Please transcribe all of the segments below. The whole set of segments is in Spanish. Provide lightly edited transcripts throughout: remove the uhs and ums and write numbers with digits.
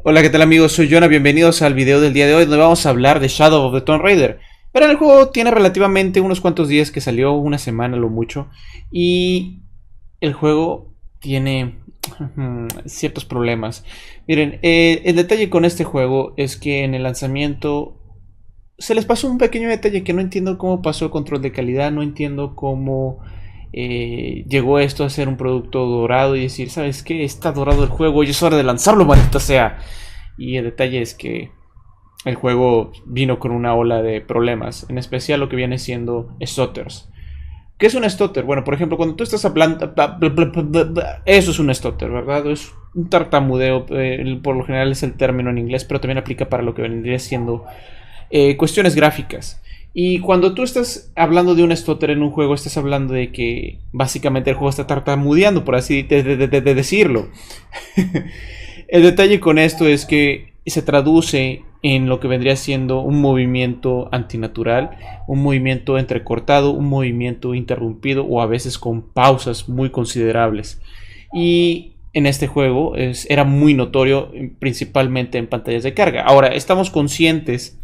Hola, ¿qué tal amigos? Soy Jonah, bienvenidos al video del día de hoy donde vamos a hablar de Shadow of the Tomb Raider. Pero el juego tiene relativamente unos cuantos días que salió, una semana lo mucho, y el juego tiene ciertos problemas. Miren, el detalle con este juego es que en el lanzamiento se les pasó un pequeño detalle que no entiendo cómo pasó el control de calidad, no entiendo cómo llegó esto a ser un producto dorado y decir, ¿sabes qué? Está dorado el juego y es hora de lanzarlo, maldita sea. Y el detalle es que el juego vino con una ola de problemas, en especial lo que viene siendo stutters. ¿Qué es un stutter? Bueno, por ejemplo, cuando tú estás hablando, eso es un stutter, ¿verdad? Es un tartamudeo, por lo general es el término en inglés, pero también aplica para lo que vendría siendo cuestiones gráficas. Y cuando tú estás hablando de un stutter en un juego, estás hablando de que básicamente el juego está tartamudeando, por así decirlo. El detalle con esto es que se traduce en lo que vendría siendo un movimiento antinatural, un movimiento entrecortado, un movimiento interrumpido o a veces con pausas muy considerables. Y en este juego era muy notorio, principalmente en pantallas de carga. Ahora, estamos conscientes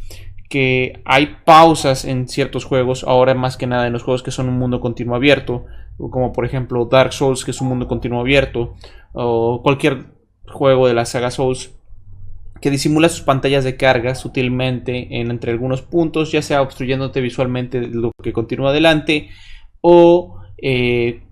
que hay pausas en ciertos juegos, ahora más que nada en los juegos que son un mundo continuo abierto, como por ejemplo Dark Souls, que es un mundo continuo abierto, o cualquier juego de la saga Souls, que disimula sus pantallas de carga sutilmente entre algunos puntos, ya sea obstruyéndote visualmente lo que continúa adelante, o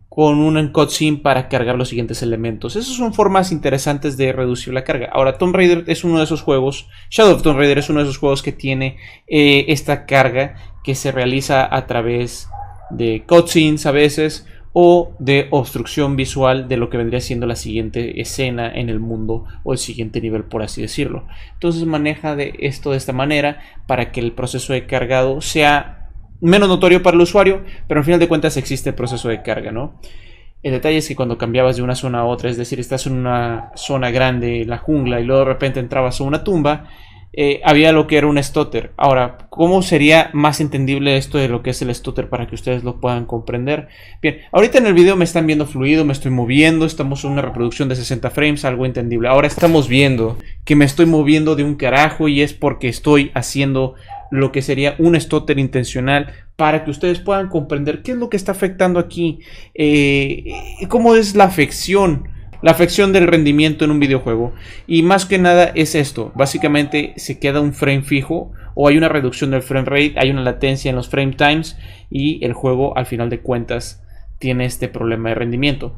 con un cutscene para cargar los siguientes elementos. Esas son formas interesantes de reducir la carga. Ahora, Tomb Raider es uno de esos juegos, Shadow of Tomb Raider es uno de esos juegos que tiene esta carga que se realiza a través de cutscenes a veces, o de obstrucción visual de lo que vendría siendo la siguiente escena en el mundo o el siguiente nivel, por así decirlo. Entonces maneja esto de esta manera para que el proceso de cargado sea menos notorio para el usuario, pero al final de cuentas existe el proceso de carga, ¿no? El detalle es que cuando cambiabas de una zona a otra, es decir, estás en una zona grande, la jungla, y luego de repente entrabas a una tumba, había lo que era un stutter. Ahora, ¿cómo sería más entendible esto de lo que es el stutter para que ustedes lo puedan comprender? Bien, ahorita en el video me están viendo fluido, me estoy moviendo, estamos en una reproducción de 60 frames, algo entendible. Ahora estamos viendo que me estoy moviendo de un carajo y es porque estoy haciendo lo que sería un stutter intencional para que ustedes puedan comprender qué es lo que está afectando aquí, cómo es la afección del rendimiento en un videojuego. Y más que nada es esto, básicamente se queda un frame fijo o hay una reducción del frame rate, hay una latencia en los frame times y el juego al final de cuentas tiene este problema de rendimiento.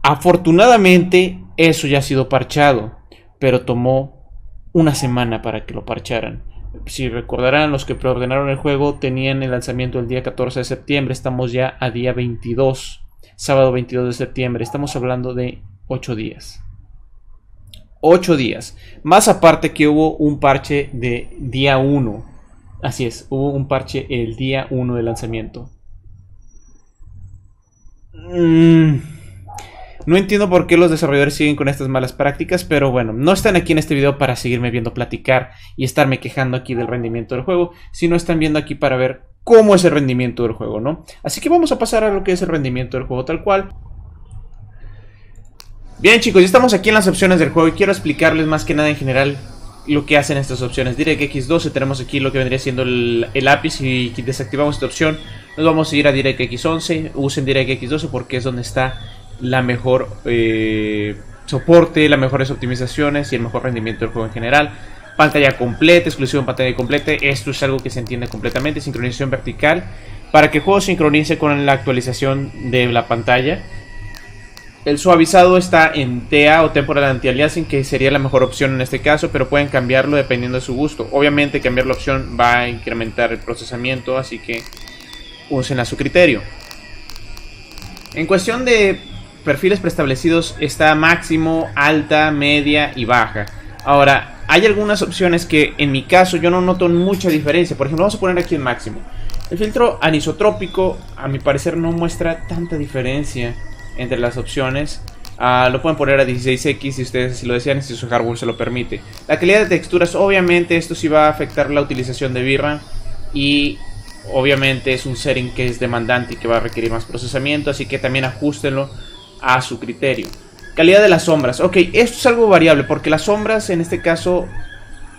Afortunadamente eso ya ha sido parchado, pero tomó una semana para que lo parcharan. Si recordarán, los que preordenaron el juego tenían el lanzamiento el día 14 de septiembre, estamos ya a día 22, sábado 22 de septiembre, estamos hablando de 8 días. 8 días, más aparte que hubo un parche de día 1, así es, hubo un parche el día 1 de lanzamiento. No entiendo por qué los desarrolladores siguen con estas malas prácticas, pero bueno, no están aquí en este video para seguirme viendo platicar y estarme quejando aquí del rendimiento del juego, sino están viendo aquí para ver cómo es el rendimiento del juego, ¿no? Así que vamos a pasar a lo que es el rendimiento del juego tal cual. Bien chicos, ya estamos aquí en las opciones del juego y quiero explicarles más que nada en general lo que hacen estas opciones. DirectX 12, tenemos aquí lo que vendría siendo el API. Si desactivamos esta opción, nos vamos a ir a DirectX 11. Usen DirectX 12 porque es donde está la mejor soporte, las mejores optimizaciones y el mejor rendimiento del juego en general. Pantalla completa, exclusivo en pantalla completa. Esto es algo que se entiende completamente. Sincronización vertical para que el juego sincronice con la actualización de la pantalla. El suavizado está en TA o Temporal Anti-Aliasing, que sería la mejor opción en este caso, pero pueden cambiarlo dependiendo de su gusto. Obviamente cambiar la opción va a incrementar el procesamiento, así que usen a su criterio. En cuestión de perfiles preestablecidos está máximo, alta, media y baja. Ahora, hay algunas opciones que en mi caso yo no noto mucha diferencia. Por ejemplo, vamos a poner aquí el máximo. El filtro anisotrópico a mi parecer no muestra tanta diferencia entre las opciones. Lo pueden poner a 16x si ustedes así lo desean, si su hardware se lo permite. La calidad de texturas, obviamente esto sí va a afectar la utilización de VRAM y obviamente es un setting que es demandante y que va a requerir más procesamiento, así que también ajustenlo a su criterio. Calidad de las sombras. Ok, esto es algo variable porque las sombras en este caso,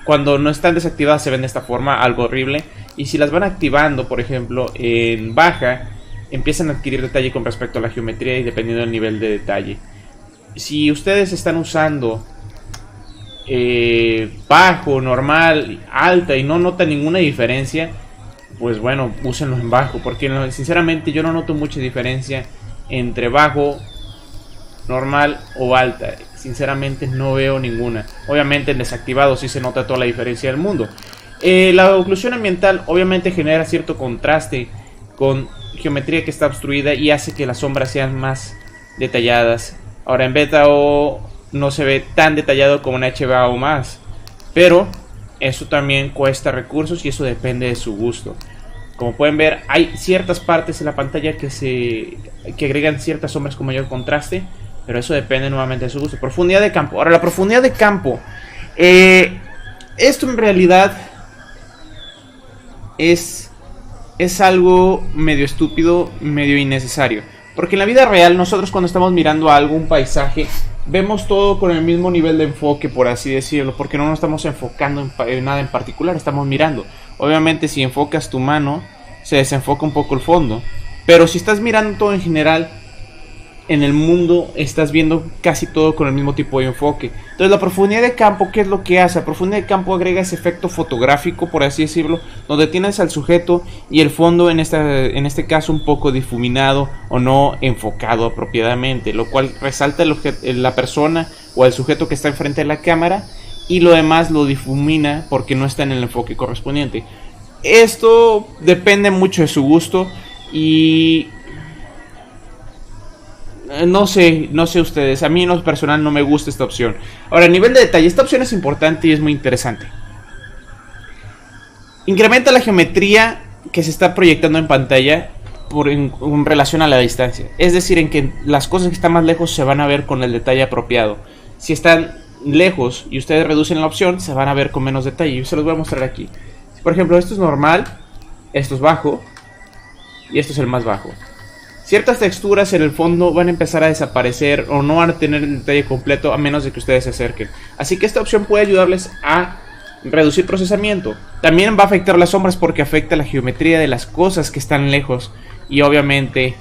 cuando no están desactivadas, se ven de esta forma, algo horrible. Y si las van activando, por ejemplo, en baja, empiezan a adquirir detalle con respecto a la geometría y dependiendo del nivel de detalle. Si ustedes están usando bajo, normal, alta y no notan ninguna diferencia, pues bueno, úsenlo en bajo, porque sinceramente yo no noto mucha diferencia entre bajo, normal o alta. Sinceramente no veo ninguna. Obviamente en desactivado sí se nota toda la diferencia del mundo. La oclusión ambiental obviamente genera cierto contraste con geometría que está obstruida y hace que las sombras sean más detalladas. Ahora en beta o no se ve tan detallado como en HBA o más, pero eso también cuesta recursos y eso depende de su gusto. Como pueden ver, hay ciertas partes en la pantalla que agregan ciertas sombras con mayor contraste, pero eso depende nuevamente de su gusto. Profundidad de campo. Ahora, la profundidad de campo. Esto en realidad es algo medio estúpido, medio innecesario. Porque en la vida real, nosotros cuando estamos mirando algo, un paisaje, vemos todo con el mismo nivel de enfoque, por así decirlo. Porque no nos estamos enfocando en nada en particular, estamos mirando. Obviamente si enfocas tu mano, se desenfoca un poco el fondo. Pero si estás mirando todo en general, en el mundo estás viendo casi todo con el mismo tipo de enfoque. Entonces la profundidad de campo, ¿qué es lo que hace? La profundidad de campo agrega ese efecto fotográfico, por así decirlo, donde tienes al sujeto y el fondo en este caso un poco difuminado o no enfocado apropiadamente, lo cual resalta la persona o el sujeto que está enfrente de la cámara y lo demás lo difumina porque no está en el enfoque correspondiente. Esto depende mucho de su gusto y no sé ustedes, a mí en lo personal no me gusta esta opción. Ahora, a nivel de detalle, esta opción es importante y es muy interesante. Incrementa la geometría que se está proyectando en pantalla en relación a la distancia. Es decir, en que las cosas que están más lejos se van a ver con el detalle apropiado. Si están lejos y ustedes reducen la opción, se van a ver con menos detalle. Yo se los voy a mostrar aquí. Por ejemplo, esto es normal, esto es bajo y esto es el más bajo. Ciertas texturas en el fondo van a empezar a desaparecer o no van a tener el detalle completo a menos de que ustedes se acerquen. Así que esta opción puede ayudarles a reducir procesamiento. También va a afectar las sombras porque afecta la geometría de las cosas que están lejos. Y obviamente,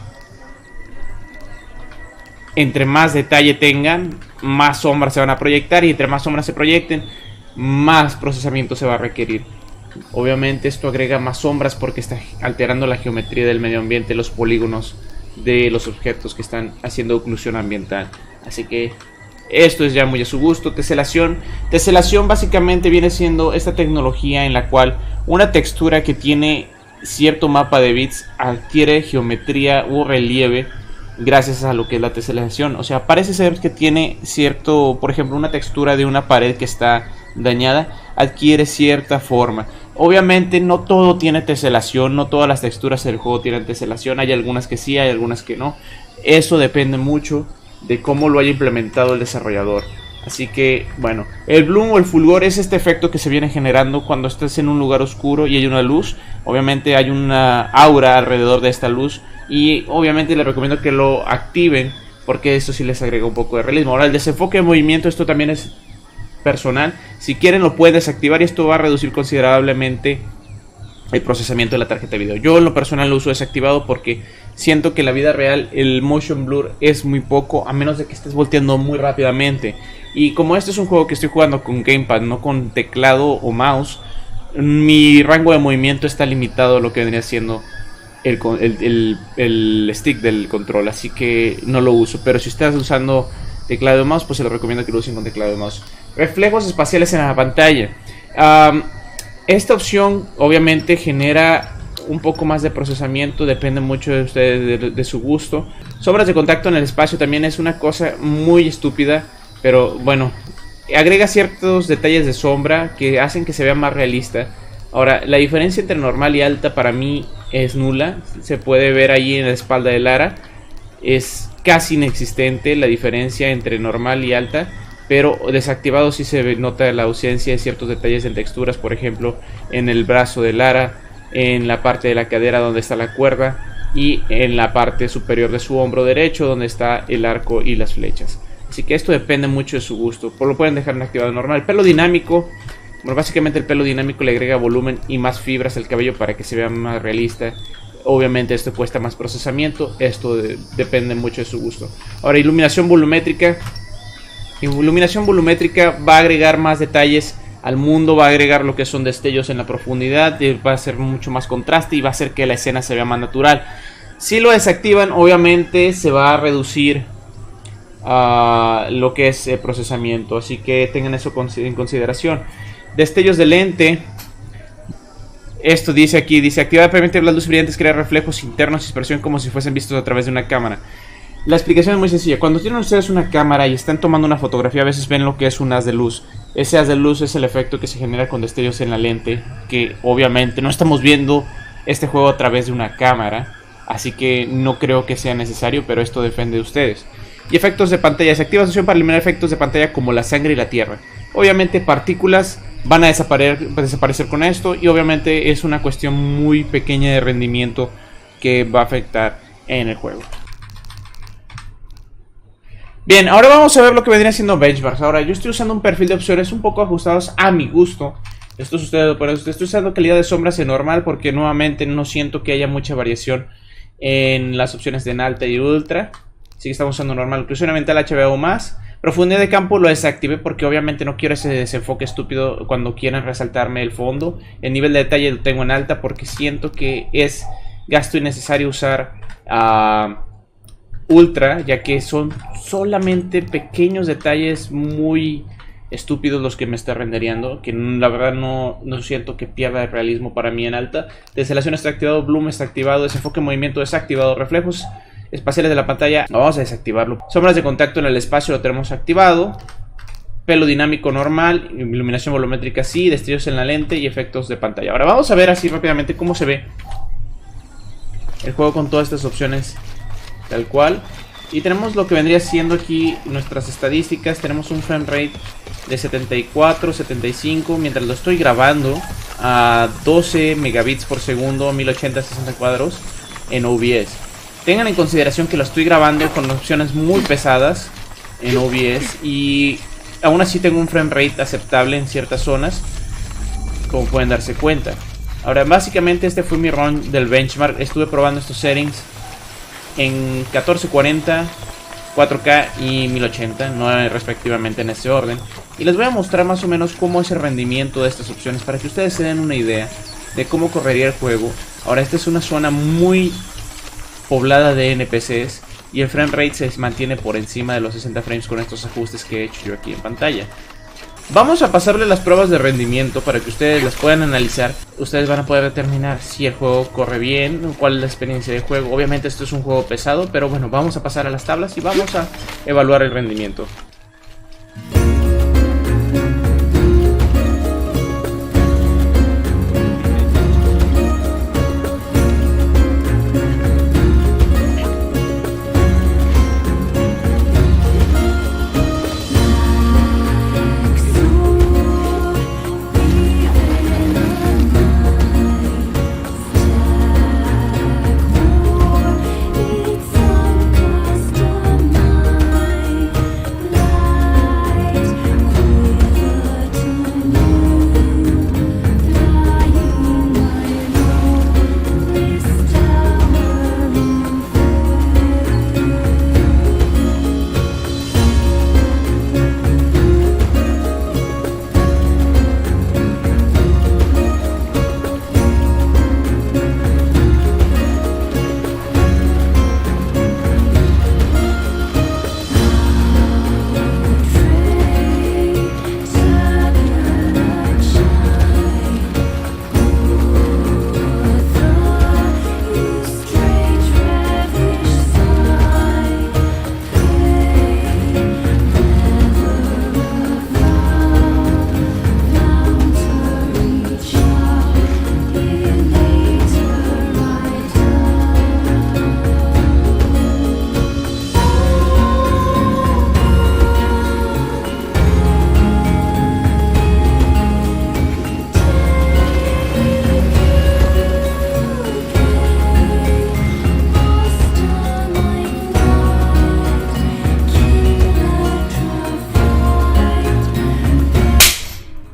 entre más detalle tengan, más sombras se van a proyectar. Y entre más sombras se proyecten, más procesamiento se va a requerir. Obviamente esto agrega más sombras porque está alterando la geometría del medio ambiente, los polígonos de los objetos que están haciendo oclusión ambiental. Así que esto es ya muy a su gusto. Teselación. Teselación básicamente viene siendo esta tecnología en la cual una textura que tiene cierto mapa de bits adquiere geometría o relieve gracias a lo que es la teselación. O sea, parece ser que tiene cierto, por ejemplo, una textura de una pared que está dañada adquiere cierta forma. Obviamente no todo tiene teselación, no todas las texturas del juego tienen teselación, hay algunas que sí, hay algunas que no. Eso depende mucho de cómo lo haya implementado el desarrollador. Así que, bueno, el bloom o el fulgor es este efecto que se viene generando cuando estás en un lugar oscuro y hay una luz. Obviamente hay una aura alrededor de esta luz y obviamente les recomiendo que lo activen porque eso sí les agrega un poco de realismo. Ahora el desenfoque de movimiento, esto también es personal. Si quieren lo pueden desactivar y esto va a reducir considerablemente el procesamiento de la tarjeta de video. Yo en lo personal lo uso desactivado porque siento que en la vida real el motion blur es muy poco, a menos de que estés volteando muy rápidamente. Y como este es un juego que estoy jugando con gamepad, no con teclado o mouse, mi rango de movimiento está limitado a lo que vendría siendo el stick del control, así que no lo uso. Pero si estás usando teclado de mouse, pues se lo recomiendo que lo usen con teclado de mouse. Reflejos espaciales en la pantalla. Esta opción obviamente genera un poco más de procesamiento, depende mucho de ustedes, de su gusto. Sombras de contacto en el espacio también es una cosa muy estúpida, pero bueno, agrega ciertos detalles de sombra que hacen que se vea más realista. Ahora, la diferencia entre normal y alta para mí es nula. Se puede ver ahí en la espalda de Lara. Es casi inexistente la diferencia entre normal y alta. Pero desactivado sí se nota la ausencia de ciertos detalles en texturas. Por ejemplo, en el brazo de Lara. en la parte de la cadera donde está la cuerda y en la parte superior de su hombro derecho donde está el arco y las flechas. Así que esto depende mucho de su gusto. Lo pueden dejar en activado normal. El pelo dinámico, bueno, básicamente el pelo dinámico le agrega volumen y más fibras al cabello para que se vea más realista. Obviamente esto cuesta más procesamiento. Esto depende mucho de su gusto. Ahora, iluminación volumétrica. Iluminación volumétrica va a agregar más detalles al mundo, va a agregar lo que son destellos en la profundidad, va a hacer mucho más contraste y va a hacer que la escena se vea más natural. Si lo desactivan, obviamente se va a reducir lo que es procesamiento, así que tengan eso en consideración. Destellos de lente. Esto dice aquí, dice activar permite las luces brillantes, crear reflejos internos y expresión como si fuesen vistos a través de una cámara. La explicación es muy sencilla. Cuando tienen ustedes una cámara y están tomando una fotografía, a veces ven lo que es un haz de luz. Ese haz de luz es el efecto que se genera con destellos en la lente, que obviamente no estamos viendo este juego a través de una cámara, así que no creo que sea necesario, pero esto depende de ustedes. Y efectos de pantalla. Se activa opción para eliminar efectos de pantalla como la sangre y la tierra. Obviamente partículas van a desaparecer con esto, y obviamente es una cuestión muy pequeña de rendimiento que va a afectar en el juego. Bien, ahora vamos a ver lo que vendría siendo benchmarks. Ahora, yo estoy usando un perfil de opciones un poco ajustados a mi gusto. Esto sucede por eso. Estoy usando calidad de sombras en normal porque nuevamente no siento que haya mucha variación en las opciones de en alta y ultra. Así que estamos usando normal. Inclusión mental HBO más. Profundidad de campo lo desactivé porque obviamente no quiero ese desenfoque estúpido cuando quieran resaltarme el fondo. El nivel de detalle lo tengo en alta porque siento que es gasto innecesario usar ultra, ya que son solamente pequeños detalles muy estúpidos los que me está rendereando, que la verdad no siento que pierda el realismo para mí en alta. Deselación está activado, bloom está activado, desenfoque en movimiento desactivado, reflejos espaciales de la pantalla vamos a desactivarlo, sombras de contacto en el espacio lo tenemos activado, pelo dinámico normal, iluminación volumétrica sí, destellos en la lente y efectos de pantalla. Ahora vamos a ver así rápidamente cómo se ve el juego con todas estas opciones tal cual. Y tenemos lo que vendría siendo aquí nuestras estadísticas. Tenemos un frame rate de 74, 75 mientras lo estoy grabando a 12 megabits por segundo, 1080 60 cuadros en OBS. Tengan en consideración que lo estoy grabando con opciones muy pesadas en OBS y aún así tengo un frame rate aceptable en ciertas zonas, como pueden darse cuenta. Ahora básicamente este fue mi run del benchmark. Estuve probando estos settings en 1440, 4K y 1080, no respectivamente en ese orden. Y les voy a mostrar más o menos cómo es el rendimiento de estas opciones para que ustedes se den una idea de cómo correría el juego. Ahora esta es una zona muy poblada de NPCs y el frame rate se mantiene por encima de los 60 frames con estos ajustes que he hecho yo aquí en pantalla. Vamos a pasarle las pruebas de rendimiento para que ustedes las puedan analizar. Ustedes van a poder determinar si el juego corre bien, cuál es la experiencia de juego. Obviamente esto es un juego pesado, pero bueno, vamos a pasar a las tablas y vamos a evaluar el rendimiento.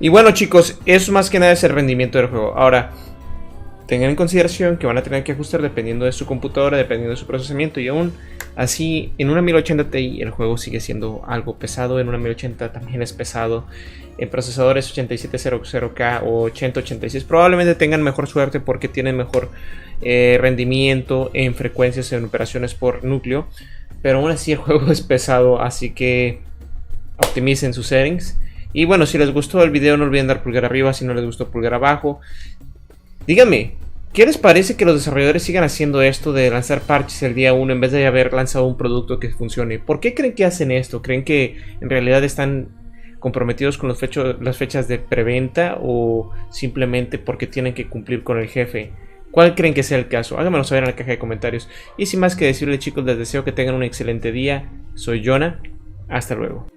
Y bueno, chicos, eso más que nada es el rendimiento del juego. Ahora, tengan en consideración que van a tener que ajustar dependiendo de su computadora, dependiendo de su procesamiento, y aún así en una 1080 Ti el juego sigue siendo algo pesado. En una 1080 también es pesado. En procesadores 8700K o 8086 probablemente tengan mejor suerte porque tienen mejor rendimiento en frecuencias en operaciones por núcleo, pero aún así el juego es pesado, así que optimicen sus settings. Y bueno, si les gustó el video no olviden dar pulgar arriba, si no les gustó pulgar abajo. Díganme, ¿qué les parece que los desarrolladores sigan haciendo esto de lanzar parches el día 1 en vez de haber lanzado un producto que funcione? ¿Por qué creen que hacen esto? ¿Creen que en realidad están comprometidos con las fechas de preventa o simplemente porque tienen que cumplir con el jefe? ¿Cuál creen que sea el caso? Háganmelo saber en la caja de comentarios. Y sin más que decirles, chicos, les deseo que tengan un excelente día. Soy Jonah. Hasta luego.